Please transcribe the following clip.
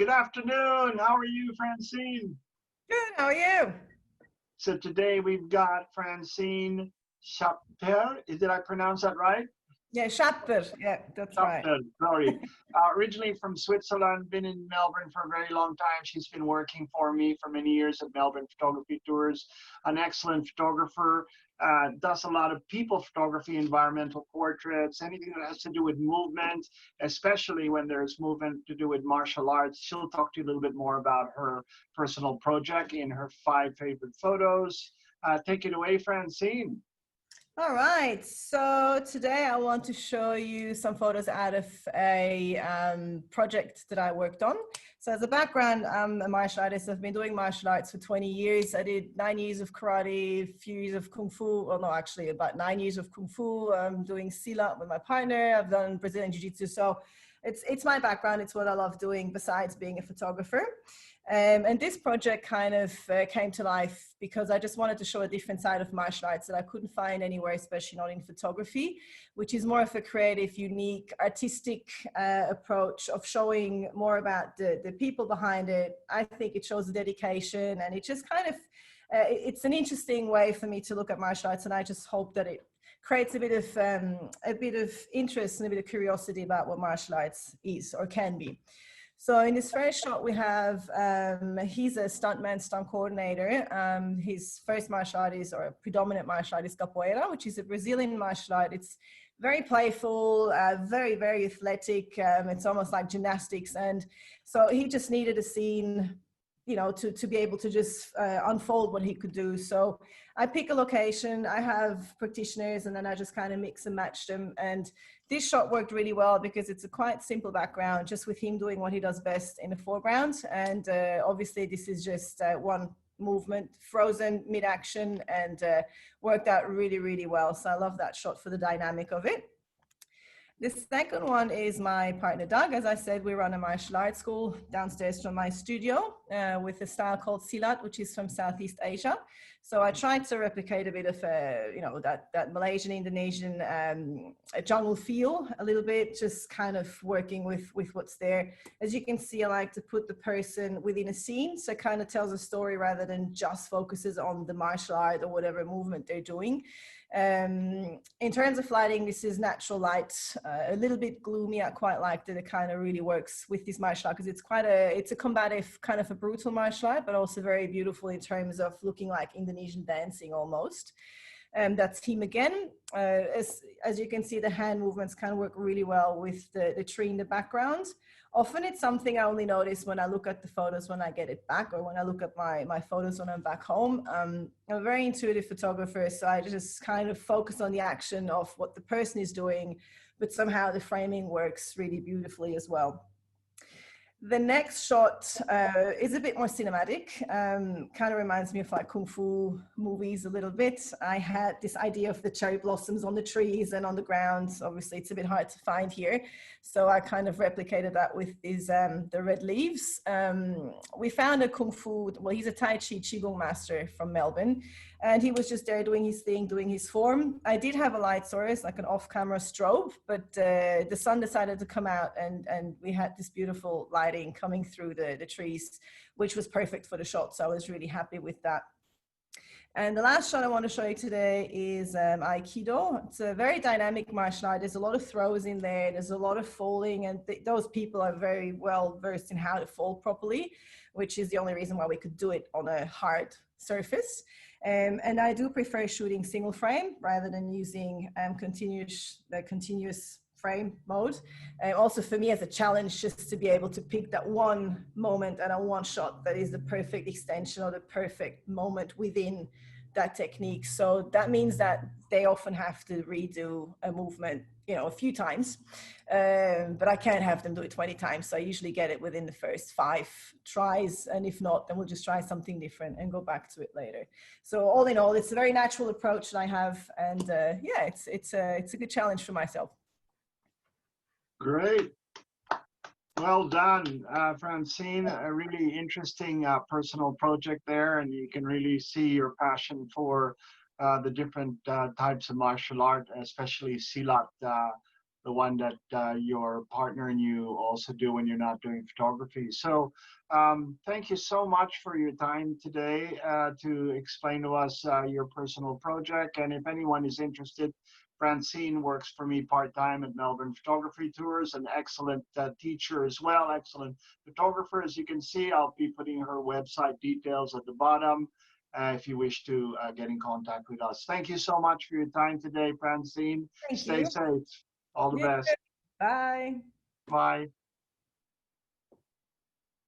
Good afternoon. How are you, Francine? Good, how are you? So today we've got Francine Chaper. Did I pronounce that right? Yeah, Schapper. Yeah, that's right. Chaper, sorry. Originally from Switzerland, been in Melbourne for a very long time. She's been working for me for many years at Melbourne Photography Tours. An excellent photographer. Does a lot of people photography, environmental portraits, anything that has to do with movement, especially when there's movement to do with martial arts. She'll talk to you a little bit more about her personal project in her 5 favorite photos. Take it away, Francine. All right, so today I want to show you some photos out of a project that I worked on. So as a background, I'm a martial artist. I've been doing martial arts for 20 years. I did 9 years of karate, a few years of Kung Fu, well, no, actually about 9 years of Kung Fu. I'm doing Silat with my partner. I've done Brazilian Jiu-Jitsu. So it's my background. It's what I love doing besides being a photographer. And this project kind of came to life because I just wanted to show a different side of martial arts that I couldn't find anywhere, especially not in photography, which is more of a creative, unique, artistic approach of showing more about the people behind it. I think it shows the dedication, and it just kind of, it's an interesting way for me to look at martial arts, and I just hope that it creates a bit of interest and a bit of curiosity about what martial arts is or can be. So in this first shot, we have, he's a stuntman, stunt coordinator. His first martial art is, or predominant martial art is capoeira, which is a Brazilian martial art. It's very playful, very, very athletic. It's almost like gymnastics. And so he just needed a scene, you know, to be able to just unfold what he could do. So I pick a location, I have practitioners, and then I just kind of mix and match them. And this shot worked really well because it's a quite simple background, just with him doing what he does best in the foreground. And obviously this is just one movement, frozen mid-action, and worked out really, really well. So I love that shot for the dynamic of it. The second one is my partner, Doug. As I said, we run a martial arts school downstairs from my studio with a style called Silat, which is from Southeast Asia. So I tried to replicate a bit of, you know, that Malaysian, Indonesian jungle feel a little bit, just kind of working with what's there. As you can see, I like to put the person within a scene, so it kind of tells a story rather than just focuses on the martial art or whatever movement they're doing. In terms of lighting, this is natural light, a little bit gloomy. I quite like that it kind of really works with this martial art because it's a combative, kind of a brutal martial art, but also very beautiful in terms of looking like Indonesian dancing almost. That's him again. As you can see, the hand movements kind of work really well with the tree in the background. Often it's something I only notice when I look at the photos when I get it back, or when I look at my photos when I'm back home. I'm a very intuitive photographer, so I just kind of focus on the action of what the person is doing, but somehow the framing works really beautifully as well. The next shot is a bit more cinematic, kind of reminds me of like Kung Fu movies a little bit. I had this idea of the cherry blossoms on the trees and on the ground. Obviously, it's a bit hard to find here. So I kind of replicated that with these, the red leaves. We found a Kung Fu, well, he's a Tai Chi Qigong master from Melbourne. And he was just there doing his thing, doing his form. I did have a light source, like an off-camera strobe, but the sun decided to come out, and we had this beautiful lighting coming through the trees, which was perfect for the shot. So I was really happy with that. And the last shot I want to show you today is Aikido. It's a very dynamic martial art. There's a lot of throws in there. There's a lot of folding, and those people are very well versed in how to fold properly, which is the only reason why we could do it on a hard surface. And I do prefer shooting single frame rather than using continuous frame mode. And also for me as a challenge, just to be able to pick that one moment and a one shot that is the perfect extension or the perfect moment within that technique. So that means that they often have to redo a movement, you know, a few times, but I can't have them do it 20 times. So I usually get it within the first 5 tries. And if not, then we'll just try something different and go back to it later. So all in all, it's a very natural approach that I have. And yeah, it's a good challenge for myself. Great. Well done, Francine. A really interesting personal project there, and you can really see your passion for the different types of martial art, especially Silat the one that your partner and you also do when you're not doing photography. So thank you so much for your time today to explain to us your personal project. And if anyone is interested, Francine works for me part-time at Melbourne Photography Tours, an excellent teacher as well, excellent photographer. As you can see, I'll be putting her website details at the bottom if you wish to get in contact with us. Thank you so much for your time today, Francine. Thank Stay you. safe. All the You too. best. Bye. Bye.